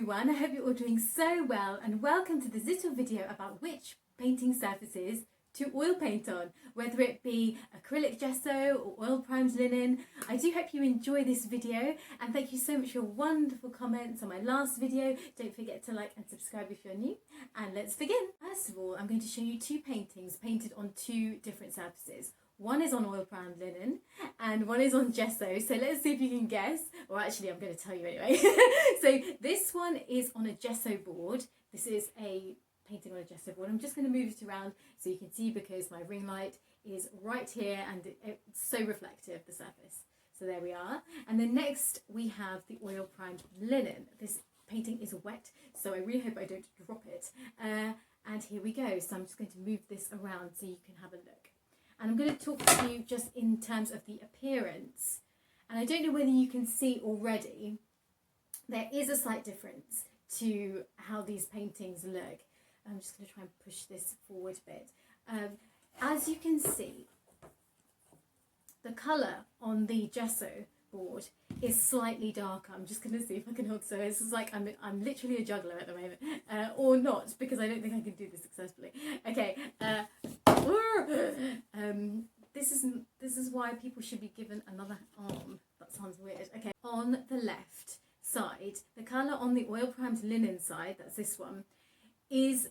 everyone, I hope you're all doing so well and welcome to this little video about which painting surfaces to oil paint on, whether it be acrylic gesso or oil primed linen. I do hope you enjoy this video and thank you so much for your wonderful comments on my last video. Don't forget to like and subscribe if you're new, and let's begin. First of all, I'm going to show you two paintings painted on two different surfaces. One is on oil primed linen and one is on gesso, so let's see if you can guess, or actually I'm going to tell you anyway. So this one is on a gesso board. This is a painting on a gesso board. I'm just going to move it around so you can see because my ring light is right here and it's so reflective, the surface. So there we are. And then next we have the oil primed linen. This painting is wet, so I really hope I don't drop it. And here we go. So I'm just going to move this around so you can have a look. And I'm going to talk to you just in terms of the appearance. And I don't know whether you can see already, there is a slight difference to how these paintings look. I'm just going to try and push this forward a bit. As you can see, the colour on the gesso board is slightly darker. I'm just going to see if I can hold. So this is like I'm literally a juggler at the moment, or not, because I don't think I can do this successfully. Okay. This is why people should be given another arm. That sounds weird. Okay, on the left side, the colour on the oil primed linen side, that's this one, is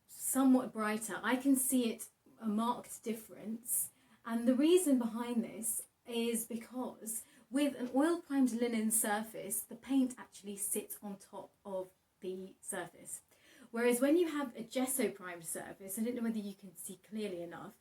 somewhat brighter. I can see it a marked difference, and the reason behind this is because with an oil primed linen surface, the paint actually sits on top of the surface. Whereas when you have a gesso primed surface, I don't know whether you can see clearly enough,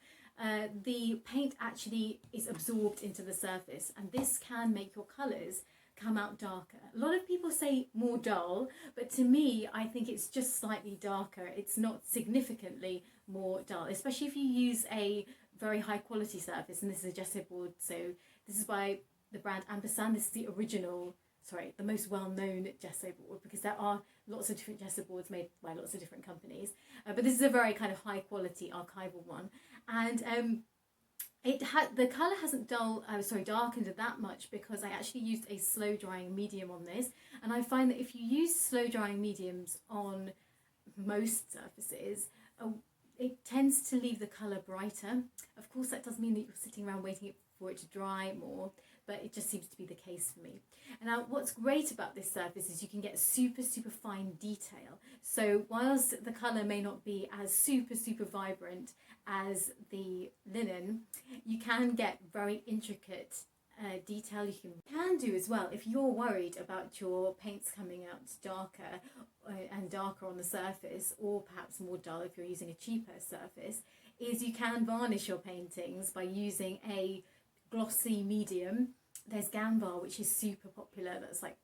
the paint actually is absorbed into the surface, and this can make your colours come out darker. A lot of people say more dull, but to me, I think it's just slightly darker. It's not significantly more dull, especially if you use a very high quality surface, and this is a gesso board, so this is by the brand Ampersand. This is the original, sorry, the most well-known gesso board, because there are lots of different gesso boards made by lots of different companies, but this is a very kind of high quality archival one, and the colour hasn't darkened that much because I actually used a slow drying medium on this, and I find that if you use slow drying mediums on most surfaces, it tends to leave the colour brighter. Of course, that does mean that you're sitting around waiting for it to dry more, but it just seems to be the case for me. And now what's great about this surface is you can get super fine detail. So whilst the colour may not be as super vibrant as the linen, you can get very intricate detail. You can do as well, if you're worried about your paints coming out darker and darker on the surface, or perhaps more dull if you're using a cheaper surface, is you can varnish your paintings by using a glossy medium. There's Gambar, which is super popular, that's like,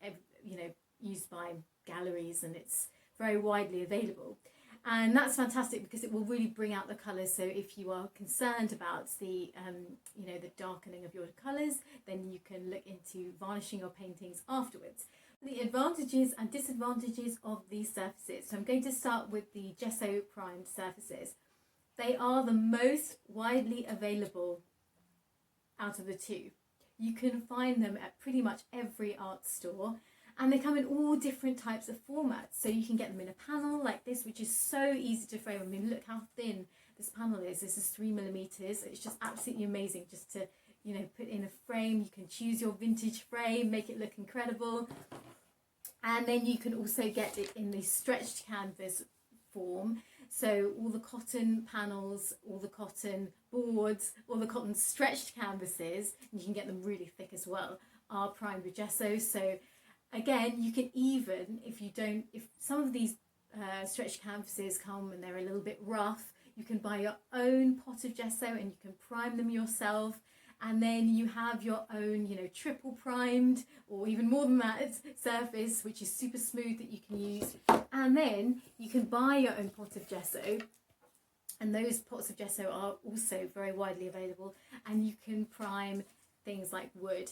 you know, used by galleries, and it's very widely available, and that's fantastic because it will really bring out the colours. So if you are concerned about the you know, the darkening of your colours, then you can look into varnishing your paintings afterwards. The advantages and disadvantages of these surfaces. So I'm going to start with the gesso primed surfaces. They are the most widely available out of the two. You can find them at pretty much every art store, and they come in all different types of formats. So you can get them in a panel like this, which is so easy to frame. I mean, look how thin this panel is. This is 3mm. It's just absolutely amazing just to, you know, put in a frame. You can choose your vintage frame, make it look incredible. And then you can also get it in the stretched canvas form. So all the cotton panels, all the cotton boards, all the cotton stretched canvases, and you can get them really thick as well, are primed with gesso. So again, you can even, if some of these stretched canvases come and they're a little bit rough, you can buy your own pot of gesso and you can prime them yourself. And then you have your own, you know, triple primed or even more than that surface, which is super smooth, that you can use. And then you can buy your own pot of gesso, and those pots of gesso are also very widely available. And you can prime things like wood,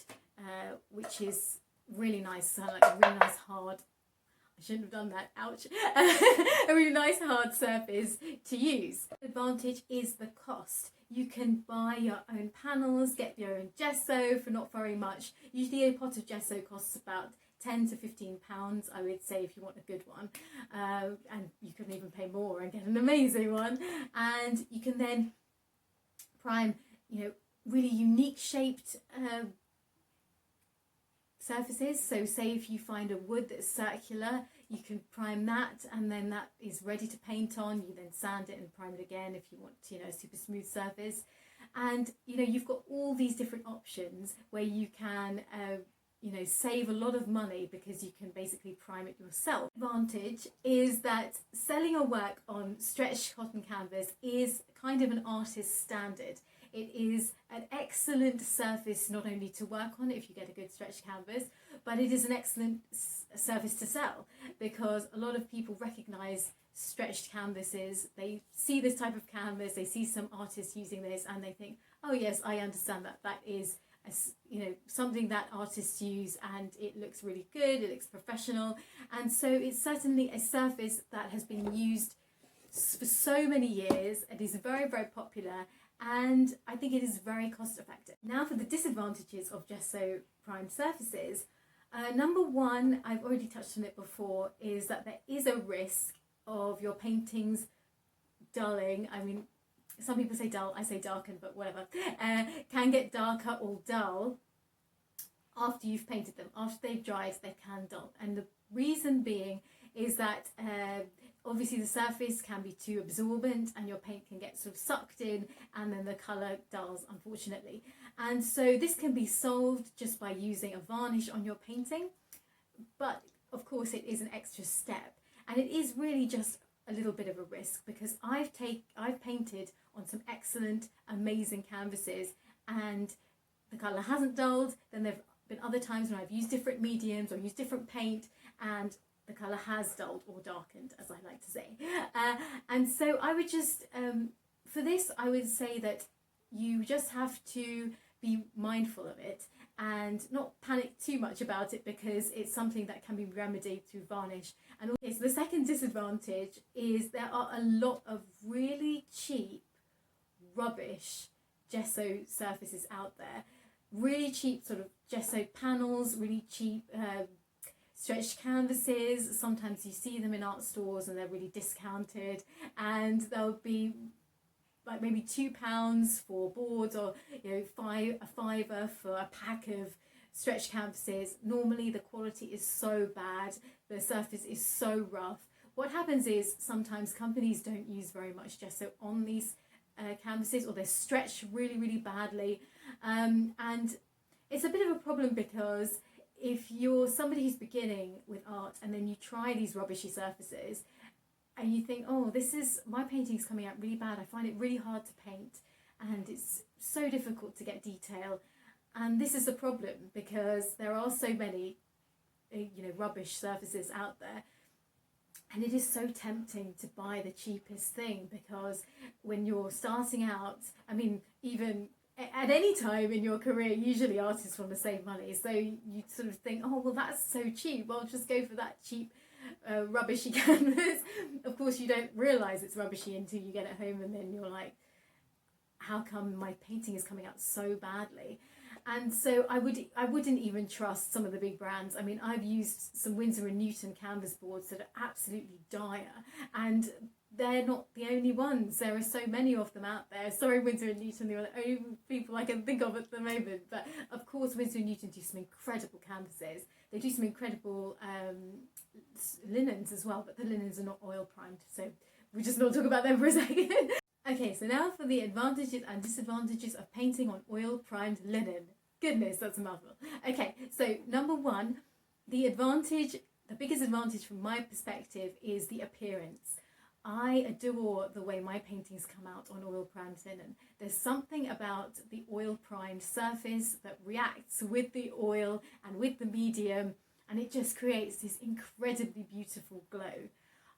which is really nice, like a really nice hard, I shouldn't have done that, ouch, a really nice hard surface to use. The advantage is the cost. You can buy your own panels, get your own gesso for not very much. Usually a pot of gesso costs about £10 to £15, I would say, if you want a good one, and you can even pay more and get an amazing one. And you can then prime, you know, really unique shaped surfaces. So say if you find a wood that's circular, you can prime that, and then that is ready to paint on. You then sand it and prime it again if you want, you know, a super smooth surface. And you know, you've got all these different options where you can you know, save a lot of money because you can basically prime it yourself. The advantage is that selling your work on stretched cotton canvas is kind of an artist's standard. It is an excellent surface not only to work on if you get a good stretched canvas, but it is an excellent surface to sell, because a lot of people recognise stretched canvases. They see this type of canvas, they see some artists using this, and they think, oh yes, I understand that. That is, you know, something that artists use, and it looks really good, it looks professional. And so it's certainly a surface that has been used for so many years. It is very, very popular, and I think it is very cost effective. Now for the disadvantages of gesso primed surfaces. Number one, I've already touched on it before, is that there is a risk of your paintings dulling. I mean, some people say dull, I say darken, but whatever. Can get darker or dull after you've painted them. After they've dried, they can dull. And the reason being is that obviously the surface can be too absorbent and your paint can get sort of sucked in, and then the colour dulls, unfortunately. And so this can be solved just by using a varnish on your painting. But of course it is an extra step, and it is really just a little bit of a risk, because I've painted on some excellent, amazing canvases and the colour hasn't dulled. Then there have been other times when I've used different mediums or used different paint and the colour has dulled or darkened, as I like to say. And so I would just, for this, I would say that you just have to be mindful of it and not panic too much about it, because it's something that can be remedied through varnish. And okay, so the second disadvantage is there are a lot of really cheap, rubbish gesso surfaces out there. Really cheap sort of gesso panels, really cheap stretched canvases. Sometimes you see them in art stores and they're really discounted, and they'll be like maybe £2 for boards, or you know, a fiver for a pack of stretched canvases. Normally the quality is so bad, the surface is so rough. What happens is sometimes companies don't use very much gesso on these canvases, or they're stretched really, really badly, and it's a bit of a problem, because if you're somebody who's beginning with art and then you try these rubbishy surfaces and you think, oh, my painting's coming out really bad, I find it really hard to paint and it's so difficult to get detail. And this is the problem, because there are so many you know, rubbish surfaces out there, and it is so tempting to buy the cheapest thing, because when you're starting out, I mean, even at any time in your career, usually artists want to save money, so you sort of think, oh well, that's so cheap, I'll just go for that cheap rubbishy canvas. Of course you don't realise it's rubbishy until you get it home, and then you're like, how come my painting is coming out so badly? And so I wouldn't even trust some of the big brands. I mean, I've used some Winsor & Newton canvas boards that are absolutely dire, and they're not the only ones. There are so many of them out there. Sorry, Winsor & Newton, they're the only people I can think of at the moment. But of course, Winsor & Newton do some incredible canvases. They do some incredible linens as well, but the linens are not oil primed, so we'll just not talk about them for a second. Okay, so now for the advantages and disadvantages of painting on oil primed linen. Goodness, that's a mouthful. Okay, so number one, the biggest advantage from my perspective is the appearance. I adore the way my paintings come out on oil primed linen. There's something about the oil primed surface that reacts with the oil and with the medium, and it just creates this incredibly beautiful glow.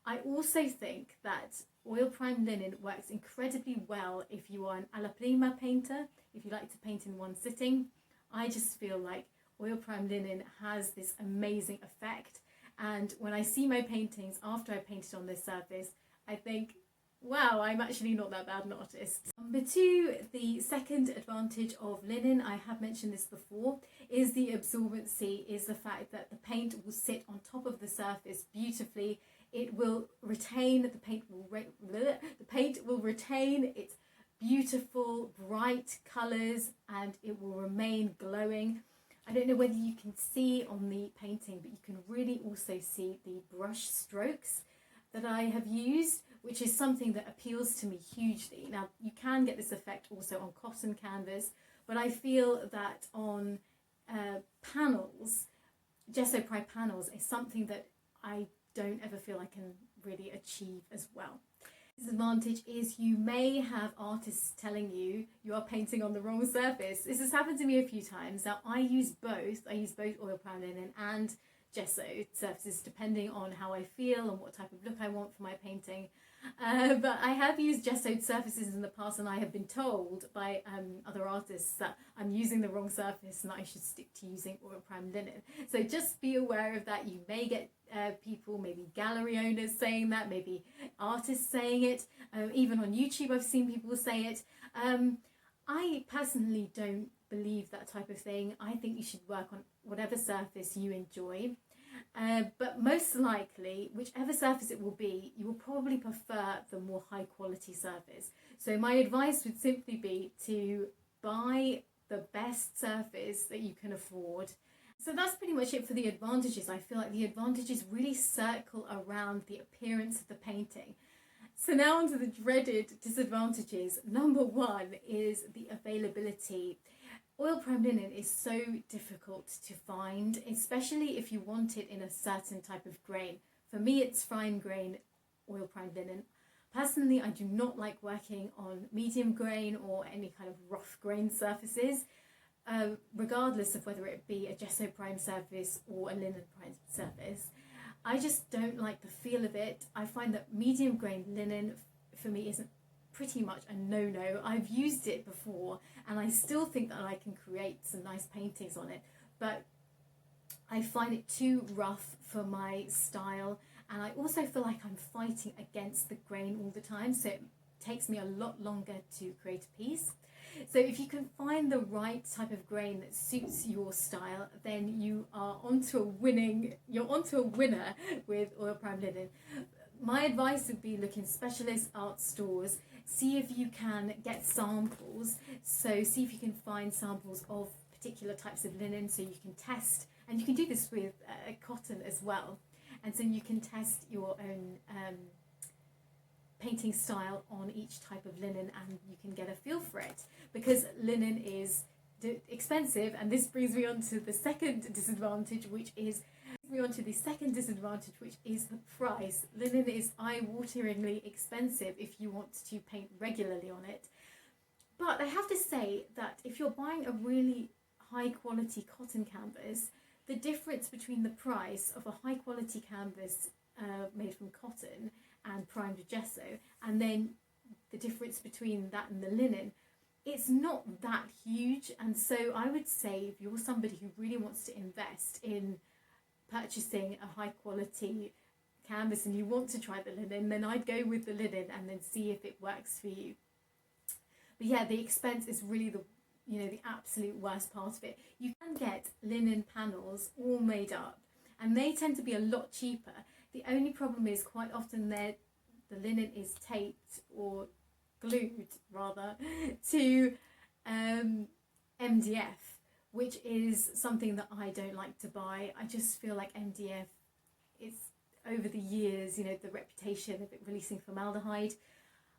I also think that oil primed linen works incredibly well if you are an alla prima painter, if you like to paint in one sitting. I just feel like oil primed linen has this amazing effect, and when I see my paintings after I painted on this surface, I think, Wow, I'm actually not that bad an artist. Number two, the second advantage of linen, I have mentioned this before, is the absorbency, is the fact that the paint will sit on top of the surface beautifully. It will retain, the paint will retain its beautiful bright colours, and it will remain glowing. I don't know whether you can see on the painting, but you can really also see the brush strokes that I have used, which is something that appeals to me hugely. Now, you can get this effect also on cotton canvas, but I feel that on panels, Gesso Primed panels, is something that I don't ever feel I can really achieve as well. Disadvantage is you may have artists telling you you are painting on the wrong surface. This has happened to me a few times. Now, I use both oil primed linen and gesso surfaces depending on how I feel and what type of look I want for my painting. But I have used gessoed surfaces in the past, and I have been told by other artists that I'm using the wrong surface and that I should stick to using oil primed linen. So just be aware of that. You may get people, maybe gallery owners saying that, maybe artists saying it. Even on YouTube I've seen people say it. I personally don't believe that type of thing. I think you should work on whatever surface you enjoy. But most likely, whichever surface it will be, you will probably prefer the more high quality surface. So my advice would simply be to buy the best surface that you can afford. So that's pretty much it for the advantages. I feel like the advantages really circle around the appearance of the painting. So now onto the dreaded disadvantages. Number one is the availability. Oil primed linen is so difficult to find, especially if you want it in a certain type of grain. For me, it's fine grain oil primed linen. Personally, I do not like working on medium grain or any kind of rough grain surfaces, regardless of whether it be a gesso primed surface or a linen primed surface. I just don't like the feel of it. I find that medium grain linen for me isn't pretty much a no-no. I've used it before and I still think that I can create some nice paintings on it, but I find it too rough for my style, and I also feel like I'm fighting against the grain all the time, so it takes me a lot longer to create a piece. So if you can find the right type of grain that suits your style, then you are onto a winner with oil primed linen. My advice would be look in specialist art stores, see if you can get samples. So see if you can find samples of particular types of linen so you can test, and you can do this with cotton as well. And so you can test your own painting style on each type of linen, and you can get a feel for it, because linen is expensive. And this brings me on to the second disadvantage, which is the price. Linen is eye-wateringly expensive if you want to paint regularly on it. But I have to say that if you're buying a really high quality cotton canvas, the difference between the price of a high quality canvas made from cotton and primed with gesso, and then the difference between that and the linen, it's not that huge. And so I would say if you're somebody who really wants to invest in purchasing a high quality canvas and you want to try the linen, then I'd go with the linen and then see if it works for you. But yeah, the expense is really the absolute worst part of it. You can get linen panels all made up and they tend to be a lot cheaper. The only problem is quite often the linen is taped or glued rather to MDF, which is something that I don't like to buy. I just feel like MDF, it's over the years, the reputation of it releasing formaldehyde.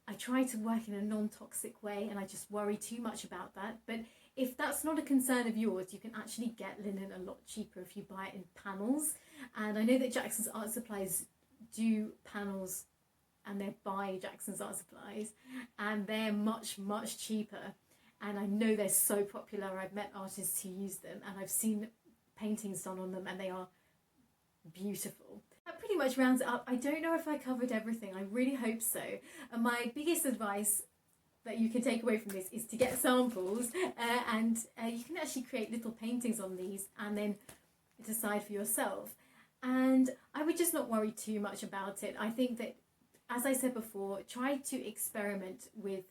I try to work in a non-toxic way and I just worry too much about that. But if that's not a concern of yours, you can actually get linen a lot cheaper if you buy it in panels. And I know that Jackson's Art Supplies do panels, and they're by Jackson's Art Supplies, and they're much, much cheaper. And I know they're so popular. I've met artists who use them and I've seen paintings done on them and they are beautiful. That pretty much rounds it up. I don't know if I covered everything. I really hope so. And my biggest advice that you can take away from this is to get samples and you can actually create little paintings on these and then decide for yourself. And I would just not worry too much about it. I think that as I said before, try to experiment with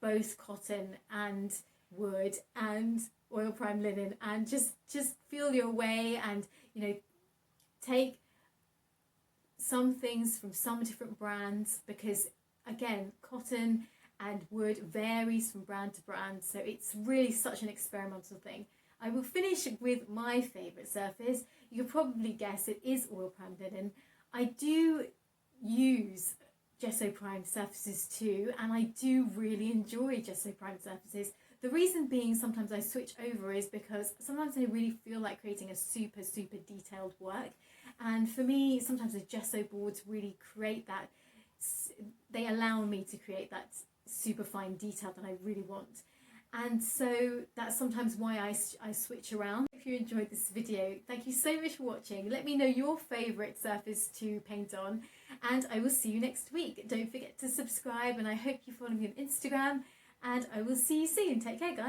both cotton and wood and oil prime linen, and just feel your way, and you know, take some things from some different brands, because again, cotton and wood varies from brand to brand, so it's really such an experimental thing. I will finish with my favourite surface. You can probably guess it is oil prime linen. I do use gesso primed surfaces too, and I do really enjoy gesso primed surfaces. The reason being, sometimes I switch over is because sometimes I really feel like creating a super detailed work, and for me sometimes the gesso boards really create that, they allow me to create that super fine detail that I really want. And so that's sometimes why I switch around. If you enjoyed this video, thank you so much for watching. Let me know your favourite surface to paint on, and I will see you next week. Don't forget to subscribe, and I hope you follow me on Instagram, and I will see you soon. Take care, guys.